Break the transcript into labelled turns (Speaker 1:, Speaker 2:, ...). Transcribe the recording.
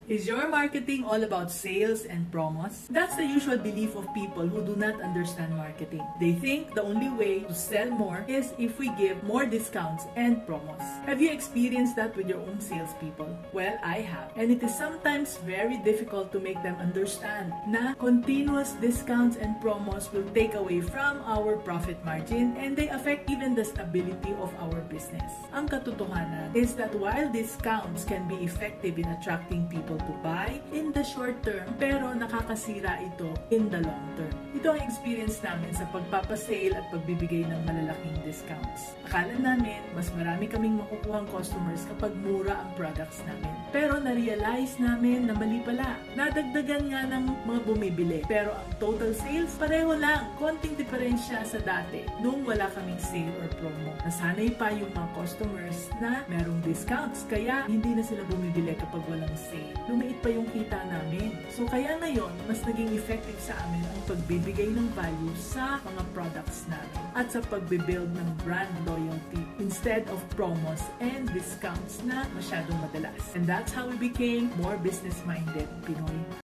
Speaker 1: Is your marketing all about sales and promos? That's the usual belief of people who do not understand marketing. They think the only way to sell more is if we give more discounts and promos. Have you experienced that with your own salespeople? Well, I have. And it is sometimes very difficult to make them understand na continuous discounts and promos will take away from our profit margin and they affect even the stability of our business. Ang katotohanan is that while discounts can be effective in attracting people to buy in the short term, pero nakakasira ito in the long term. Ito ang experience namin sa pagpapasale at pagbibigay ng malalaking discounts. Akala namin, mas marami kaming makukuhang customers kapag mura ang products namin. Pero na-realize namin na mali pala. Nadagdagan nga ng mga bumibili. Pero ang total sales, pareho lang. Konting diferensya sa dati nung wala kaming sale or promo. Nasanay pa yung mga customers na merong discounts. Kaya hindi na sila bumibili kapag walang sale. Lumiit pa yung kita namin. So kaya ngayon, mas naging effective sa amin ang pagbibigay ng value sa mga products namin at sa pagbibuild ng brand loyalty instead of promos and discounts na masyadong madalas. And that's how we became more business-minded Pinoy.